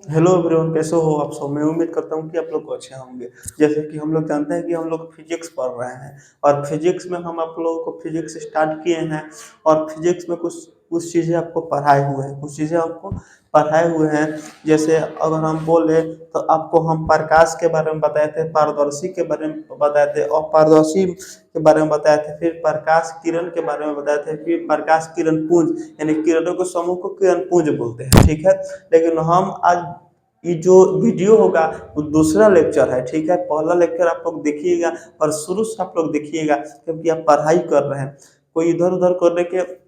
Hello everyone, कैसे हो आप सब। मैं उम्मीद करता हूँ कि आप लोग अच्छे होंगे। जैसे कि हम लोग जानते हैं कि हम लोग फिजिक्स पढ़ रहे हैं और फिजिक्स में हम आप लोगों को फिजिक्स स्टार्ट किए हैं। और फिजिक्स में कुछ कुछ चीज़ें आपको पढ़ाए हुए हैं, कुछ चीज़ें आपको पढ़ाए हुए हैं। जैसे अगर हम बोले तो आपको हम प्रकाश के बारे में बताए थे, पारदर्शी के बारे में बताए थे और पारदर्शी के बारे में बताए थे, फिर प्रकाश किरण के बारे में बताए थे, फिर प्रकाश किरण पुंज यानी किरणों के समूह को किरण पुंज बोलते हैं। ठीक है, लेकिन हम आज ये जो वीडियो होगा वो दूसरा लेक्चर है। ठीक है, पहला लेक्चर आप लोग देखिएगा और शुरू से आप लोग देखिएगा, क्योंकि आप पढ़ाई कर रहे हैं। कोई इधर उधर करने के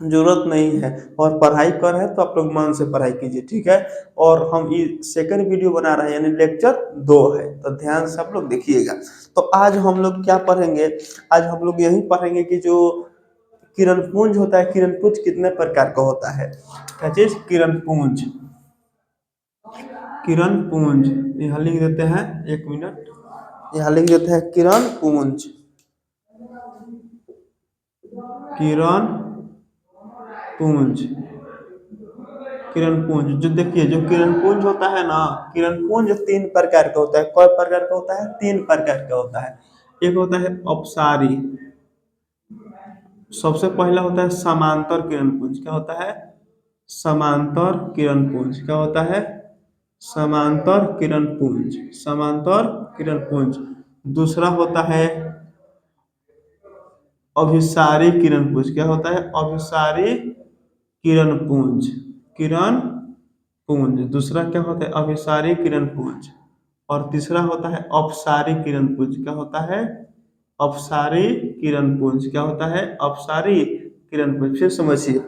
जरूरत नहीं है, और पढ़ाई कर रहे हैं तो आप लोग मन से पढ़ाई कीजिए। ठीक है, और हम ये सेकंड वीडियो बना रहे हैं यानी लेक्चर 2 है, तो ध्यान से आप लोग देखिएगा। तो आज हम लोग क्या पढ़ेंगे, आज हम लोग यही पढ़ेंगे कि जो किरण पुंज होता है, किरण पुंज कितने प्रकार का होता है। क्या चीज? किरण पुंज। किरण पुंज यहाँ लिख देते हैं, एक मिनट, यहाँ लिख देते हैं किरण पुंज। किरण पुंज, किरण पुंज जो देखिए, जो किरण पुंज होता है ना, किरण पुंज 3 प्रकार का होता है। कई प्रकार का होता है? 3 प्रकार का होता है। एक होता है अपसारी, सबसे पहला होता है समांतर किरण पुंज। क्या होता है? समांतर किरण पुंज। क्या होता है? समांतर किरण पुंज, समांतर किरण पुंज। दूसरा होता है अभिसारी किरण पुंज। क्या होता है? अभिसारी किरण पुंज, किरण पुंज। दूसरा क्या होता है? अभिसारी किरण पुंज। और तीसरा होता है अपसारी किरण पुंज। क्या होता है? अपसारी किरण पुंज। क्या होता है? अपसारी किरण पुंज। फिर समझिए,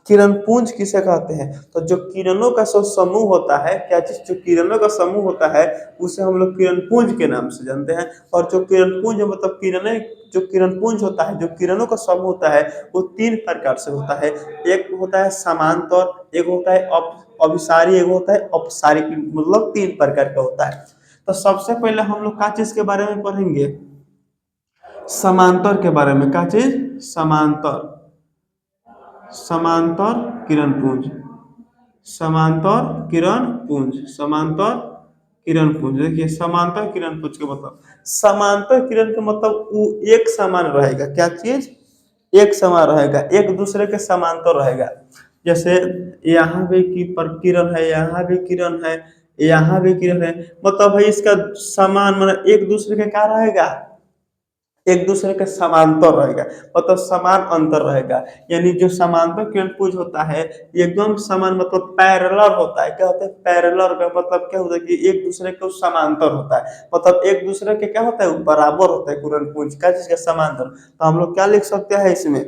किरण पुंज किसे कहते हैं? तो जो किरणों का समूह होता है, क्या चीज? जो किरणों का समूह होता है उसे हम लोग किरण पुंज के नाम से जानते हैं। और जो किरण पुंज मतलब किरणें, जो किरण पुंज होता है, जो किरणों का समूह होता है, वो 3 प्रकार से होता है। एक होता है समांतर, एक होता है अभिसारी, एक होता है अपसारी, मतलब 3 प्रकार का होता है। तो सबसे पहले हम लोग क्या चीज के बारे में पढ़ेंगे? समांतर के बारे में। क्या चीज? समांतर, समांतर किरण पुंज, समांतर किरण पुंज, समांतर किरण पुंज। देखिए, समांतर किरण पुंज का मतलब, समांतर किरण का मतलब वो एक समान रहेगा। क्या चीज? एक समान रहेगा, एक दूसरे के समांतर रहेगा। जैसे यहाँ भी की पर किरण है, यहाँ भी किरण है, यहाँ भी किरण है, मतलब भाई इसका समान मतलब एक दूसरे के क्या रहेगा? एक दूसरे के समांतर रहेगा, मतलब समान अंतर रहेगा। यानी जो समांतर किरणपुंज होता है एकदम समान, मतलब पैरेलल होता है। क्या होता है? पैरेलल का मतलब क्या होता है कि एक दूसरे के समांतर होता है, मतलब एक दूसरे के क्या होता है? बराबर होता है किरणपुंज। क्या चीज का? समांतर। तो हम लोग क्या लिख सकते हैं इसमें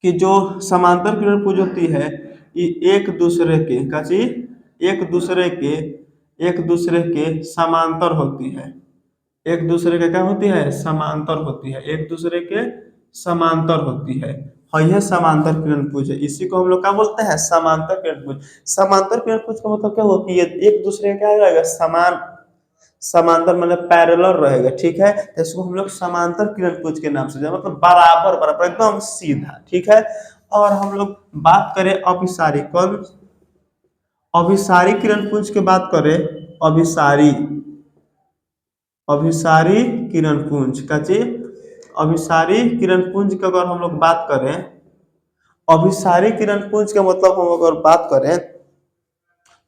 कि जो समांतर किरणपुंज होती है ये एक दूसरे के क्या चीज? एक दूसरे के समांतर होती है। एक दूसरे के क्या होती है? समांतर होती है, एक दूसरे के समांतर होती है। और यह समांतर किरणपुंज है, इसी को हम लोग क्या बोलते हैं? समांतर किरणपुंज। समांतर किरणपुंज का मतलब क्या होती है? एक दूसरे का क्या रहेगा? समान, समांतर मतलब पैरेलल रहेगा। ठीक है, तो इसको हम लोग समांतर किरणपुंज के नाम से जाने, मतलब बराबर बराबर एकदम सीधा। ठीक है, और हम लोग बात करें अभिसारी, कौन? अभिसारी किरणपुंज की बात करें, अभिसारी, अभिसारी किरणपुंज का चीज, अभिसारी किरणपुंज की अगर हम लोग बात करें, अभिसारी किरणपुंज का मतलब हम अगर बात करें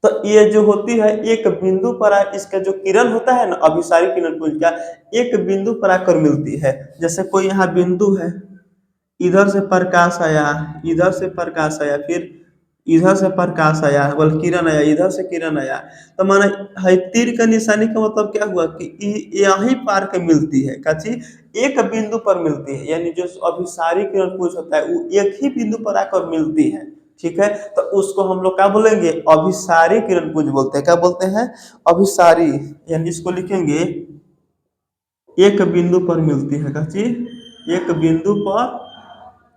तो ये जो होती है एक बिंदु पर इसका जो किरण होता है ना, अभिसारी किरणपुंज का एक बिंदु पर आकर मिलती है। जैसे कोई यहाँ बिंदु है, इधर से प्रकाश आया, इधर से प्रकाश आया, फिर इधर से प्रकाश आया, बल किरण आया, इधर से किरण आया। तो माना है तीर का निशानी का मतलब क्या हुआ कि यहीं पार के मिलती है। क्या चीज? एक बिंदु पर मिलती है, यानी जो अभिसारी किरण पुंज होता है वो एक ही बिंदु पर आकर मिलती है। ठीक है, तो उसको हम लोग क्या बोलेंगे? अभिसारी किरण पुंज बोलते हैं। क्या बोलते हैं? अभिसारी। यानी इसको लिखेंगे एक बिंदु पर मिलती है। क्या चीज? एक बिंदु पर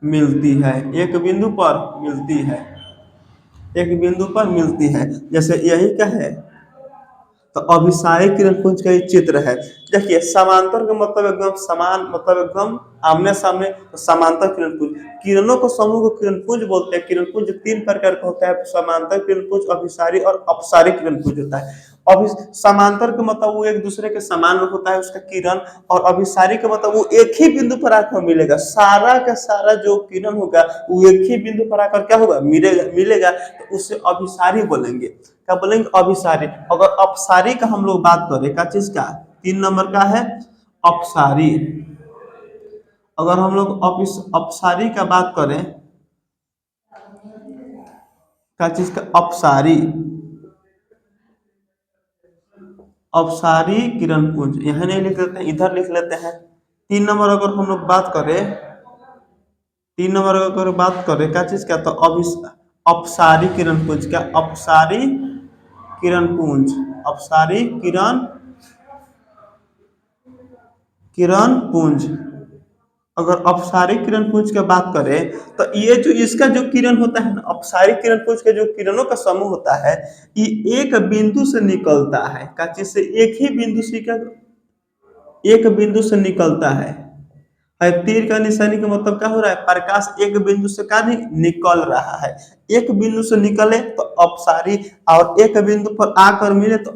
मिलती है, एक बिंदु पर मिलती है, एक बिंदु पर मिलती है। जैसे यही क्या है? तो अभिसारी किरण पुंज का ये चित्र है। देखिए समांतर का मतलब एकदम समान, मतलब एकदम आमने सामने, तो समांतर किरण पुंज। किरणों को समूह को किरण पुंज बोलते हैं। किरण पुंज तीन प्रकार का होता है, समांतर किरण पुंज, अभिसारी और अपसारी किरण पुंज होता है। अभी समांतर का मतलब वो एक दूसरे के समान होता है उसका किरण, और अभिसारी का मतलब वो एक ही बिंदु पर आकर मिलेगा, सारा का सारा जो किरण होगा वो एक ही बिंदु पर आकर क्या होगा, मिलेगा मिलेगा, तो उससे अभिसारी बोलेंगे। क्या बोलेंगे, अभिसारी। अगर अपसारी का हम लोग बात करें, क्या चीज का, 3 नंबर का है अपसारी। अगर हम लोग अपसारी का बात करें, क्या चीज का, अपसारी, अपसारी किरण पुंज यहाँ नहीं लिख लेते हैं, इधर लिख लेते हैं। 3 नंबर अगर हम लोग बात करें, 3 नंबर अगर बात करें क्या चीज का, तो अपसारी किरण पुंज। क्या, अपसारी किरण पुंज, अपसारी किरण किरण पुंज। अगर अपसारी किरण पुंज की बात करें, तो ये जो इसका जो किरण होता है ना, अपसारी किरण पुंज के जो किरणों का समूह होता है, ये एक बिंदु से निकलता है। क्या चीज से, एक ही बिंदु से, क्या, एक बिंदु से निकलता है। तीर का निशानी का मतलब क्या हो रहा है, प्रकाश एक बिंदु से क्या नहीं निकल रहा है। एक बिंदु से निकले तो अपसारी, और एक बिंदु पर आकर मिले तो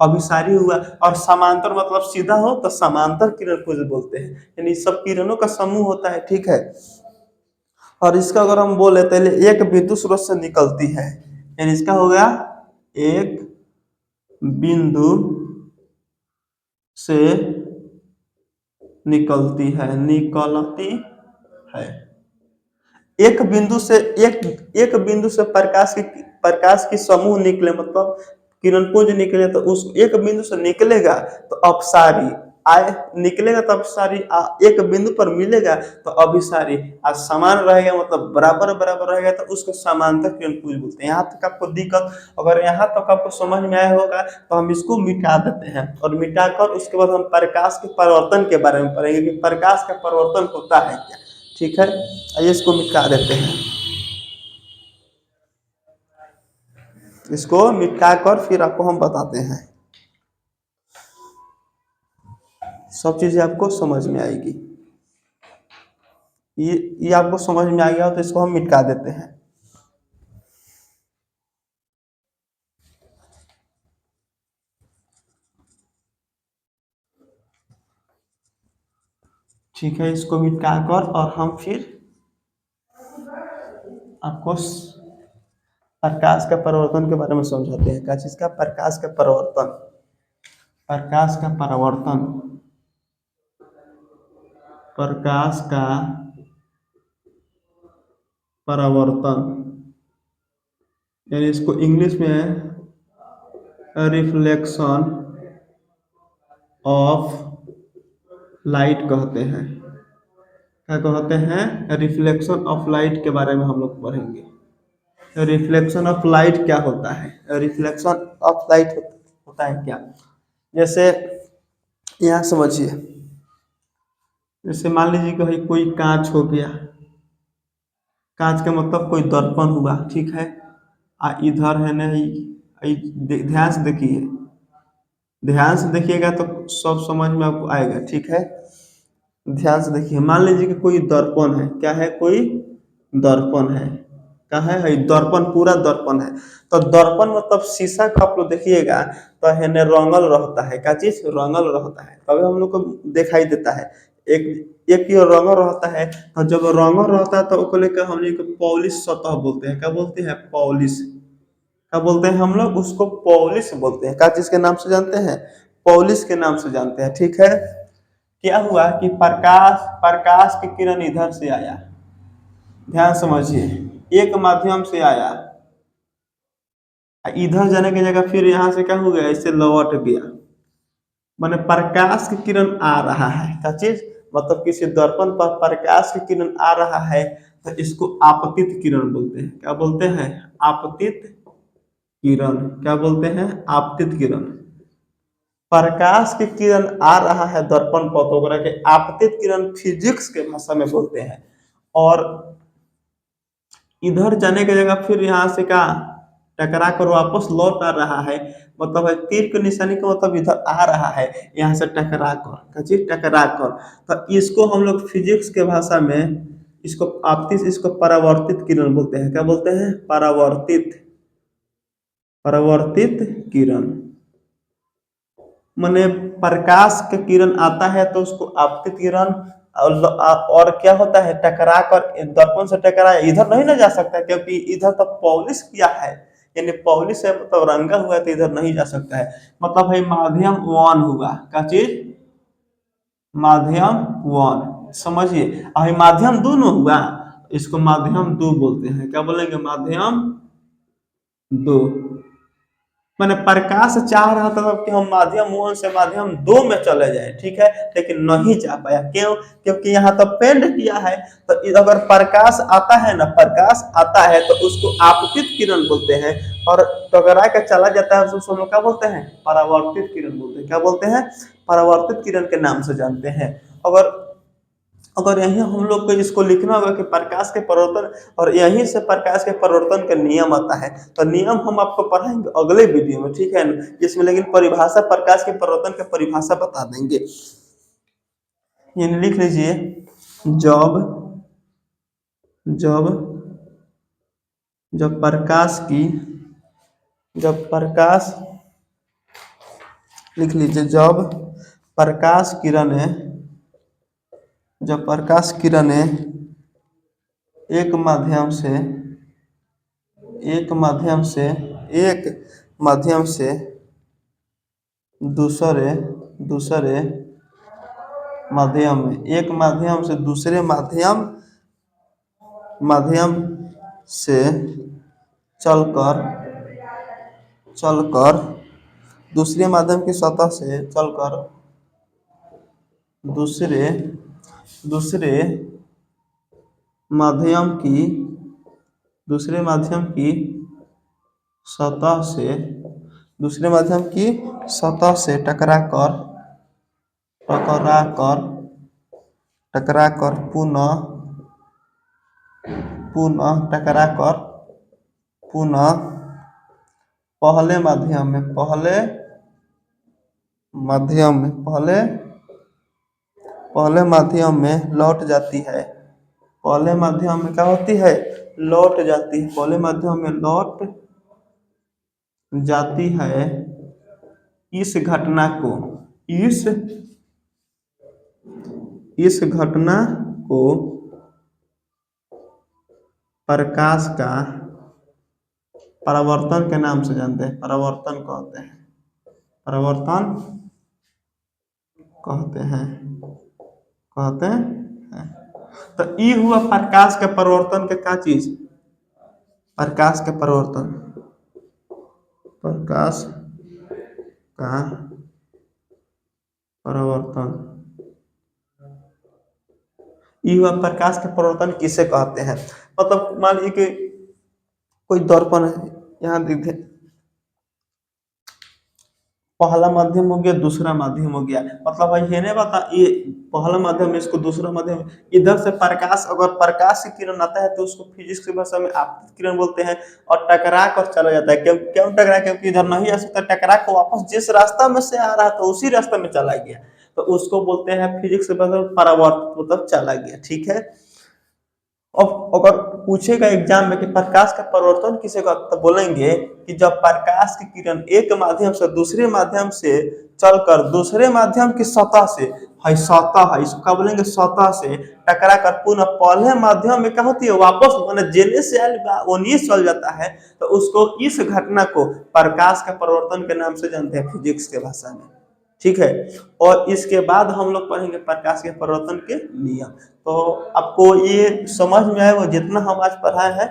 अभिसारी हुआ। और समांतर मतलब सीधा हो तो समांतर किरण पुंज बोलते हैं। यानी सब किरणों का समूह होता है, ठीक है। और इसका अगर हम बोले तो एक बिंदु स्रोत से निकलती है, यानी इसका हो गया एक बिंदु से निकलती है, निकलती है। एक बिंदु से, एक बिंदु से प्रकाश की समूह निकले, मतलब किरण पुंज निकले, तो उस एक बिंदु से निकलेगा तो अपसारी आए, निकलेगा तो अपसारी, एक बिंदु पर मिलेगा तो अभिसारी, समान रहेगा मतलब बराबर बराबर रहेगा तो उसको समांतर किरण पुंज बोलते हैं। यहाँ तक आपको दिक्कत, अगर यहाँ तक आपको समझ में आया होगा तो हम इसको मिटा देते हैं, और मिटाकर उसके बाद हम प्रकाश के परिवर्तन के बारे में पढ़ेंगे कि प्रकाश का परिवर्तन होता है क्या, ठीक है। आइए इसको मिटा देते हैं, इसको मिटा कर फिर आपको हम बताते हैं, सब चीजें आपको समझ में आएगी। ये आपको समझ में आ गया हो तो इसको हम मिटा देते हैं। ठीक है, इसको मिटा कर और हम फिर आपको प्रकाश का परिवर्तन के बारे में समझाते हैं। क्या चीज का, प्रकाश का परिवर्तन, प्रकाश का परिवर्तन, प्रकाश का परावर्तन, यानी इसको इंग्लिश में रिफ्लेक्शन ऑफ लाइट कहते हैं। क्या कहते हैं, रिफ्लेक्शन ऑफ लाइट के बारे में हम लोग पढ़ेंगे। रिफ्लेक्शन ऑफ लाइट क्या होता है, रिफ्लेक्शन ऑफ लाइट होता है क्या, जैसे यहाँ समझिए, जैसे मान लीजिए कि भाई कोई कांच हो गया, कांच का मतलब कोई दर्पण हुआ, ठीक है। इधर है ना, ध्यान से देखिए, ध्यान से देखिएगा तो सब समझ में आपको आएगा, ठीक है। ध्यान से देखिए, मान लीजिए कि कोई दर्पण है, क्या है, कोई दर्पण है, क्या है, दर्पण, पूरा दर्पण है। तो दर्पण मतलब शीशा का आप लोग देखिएगा तो है ना रंगल रहता है, क्या चीज, रंगल रहता है, तभी हम लोग को दिखाई देता है। एक एक ये रंगल रहता है, तो जब रंगल रहता है तो उसको लेकर हम लोग पॉलिश सतह बोलते हैं। क्या बोलते हैं, पॉलिश। क्या बोलते हैं हम लोग उसको, पॉलिश बोलते हैं। क्या चीज के नाम से जानते हैं, पॉलिश के नाम से जानते हैं, ठीक है। क्या हुआ कि प्रकाश प्रकाश की किरण इधर से आया, ध्यान समझिए, एक माध्यम से आया, इधर जाने की जगह फिर यहाँ से क्या हो गया, इससे लौट गया, माने प्रकाश की किरण आ रहा है। क्या चीज, मतलब किसी दर्पण पर प्रकाश की किरण आ रहा है तो इसको आपतित किरण बोलते हैं। क्या बोलते हैं, आपतित किरण। क्या बोलते हैं, आपतित किरण। प्रकाश की किरण आ रहा है दर्पण पर तो ओकरा के आपतित किरण फिजिक्स के भाषा में बोलते हैं। और इधर जाने की जगह फिर यहाँ से क्या, टकरा कर वापस लौट आ रहा है, मतलब है तीर के निशानी का मतलब इधर आ रहा है, यहाँ से टकरा कर, क्या चीज टकरा कर। तो इसको हम लोग फिजिक्स के भाषा में इसको आपतित, इसको परावर्तित किरण बोलते हैं। क्या बोलते हैं? परावर्तित, परावर्तित किरण। माने प्रकाश का किरण आता है तो उसको आपतित किरण, और क्या होता है, टकरा कर दर्पण से टकरा इधर नहीं ना जा सकता, क्योंकि इधर तो पॉलिश किया है, यानी पॉलिश है मतलब रंगा हुआ है, तो इधर नहीं जा सकता है। मतलब है माध्यम वन हुआ, क्या चीज? माध्यम वन, समझिए। अभी माध्यम दो न हुआ, इसको माध्यम दो बोलते हैं। क्या बोलेंगे? माध्यम दो। मैंने प्रकाश चाह रहा था कि हम माध्यम वन से माध्यम दो में चले जाए, ठीक है, लेकिन नहीं जा पाया। क्यों? क्योंकि यहाँ तो पेंट किया है। तो अगर प्रकाश आता है ना, प्रकाश आता है तो उसको आपतित किरण बोलते हैं, और टकरा के चला जाता है उसको हम लोग क्या बोलते हैं? परावर्तित किरण बोलते हैं। क्या बोलते हैं? परावर्तित किरण के नाम से जानते हैं। अगर अगर यहीं हम लोग को इसको लिखना होगा कि प्रकाश के परिवर्तन, और यहीं से प्रकाश के परिवर्तन का नियम आता है, तो नियम हम आपको पढ़ाएंगे अगले वीडियो में, ठीक है ना? इसमें लेकिन परिभाषा, प्रकाश के परिवर्तन की परिभाषा बता देंगे। ये लिख लीजिए, जब जब जब प्रकाश की, जब प्रकाश, लिख लीजिए, जब प्रकाश किरणें, जब प्रकाश किरणें एक माध्यम से, एक माध्यम से, एक माध्यम से दूसरे दूसरे माध्यम में, एक माध्यम से दूसरे माध्यम माध्यम से चलकर चलकर दूसरे माध्यम की सतह से चलकर दूसरे दूसरे माध्यम की, दूसरे माध्यम की सतह से, दूसरे माध्यम की सतह से टकरा कर टकरा कर टकरा कर पुनः पुनः टकरा कर पुनः पहले माध्यम में, पहले माध्यम में, पहले पहले माध्यम में लौट जाती है। पहले माध्यम में क्या होती है? लौट जाती है। पहले माध्यम में लौट जाती है। इस घटना को, इस घटना को प्रकाश का परावर्तन के नाम से जानते हैं। परावर्तन कहते हैं, परावर्तन कहते हैं, कहते हैं। तो ये हुआ प्रकाश के परिवर्तन के का चीज? प्रकाश के परिवर्तन, प्रकाश का परिवर्तन। ये हुआ प्रकाश के परिवर्तन किसे कहते हैं? मतलब मान लीजिए कि कोई दर्पण है, यहाँ देखे पहला माध्यम हो गया, दूसरा माध्यम हो गया, मतलब भाई ये नहीं बता, ये पहला माध्यम है, इसको दूसरा माध्यम, इधर से प्रकाश, अगर प्रकाश की किरण आता है तो उसको फिजिक्स की भाषा में आपतित किरण बोलते हैं, और टकरा कर चला जाता है। क्यों क्यों टकरा? क्योंकि इधर नहीं आ सकता, टकरा को वापस जिस रास्ता में से आ रहा था उसी रास्ते में चला गया, तो उसको बोलते हैं फिजिक्स की भाषा में परावर्तित, मतलब चला गया, ठीक है। अब अगर पूछेगा एग्जाम में कि प्रकाश का परिवर्तन किसे कहते, तो बोलेंगे कि जब प्रकाश की किरण एक माध्यम से दूसरे माध्यम से चलकर दूसरे माध्यम की सतह से, है सतह है, इसको क्या बोलेंगे? सतह से टकरा कर पुनः पहले माध्यम में क्या होती है? वापस, माने जेने से ओनिए चल जाता है, तो उसको, इस घटना को प्रकाश का परिवर्तन के नाम से जानते हैं फिजिक्स के भाषा में, ठीक है। और इसके बाद हम लोग पढ़ेंगे प्रकाश के परिवर्तन के नियम। तो आपको ये समझ में आया होगा, जितना हम आज पढ़ाए हैं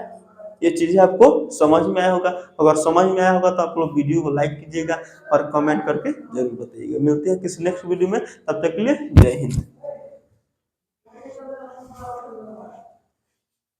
ये चीजें आपको समझ में आया होगा। अगर समझ में आया होगा तो आप लोग वीडियो को लाइक कीजिएगा और कमेंट करके जरूर बताइएगा। मिलते हैं किसी नेक्स्ट वीडियो में, तब तक के लिए जय हिंद।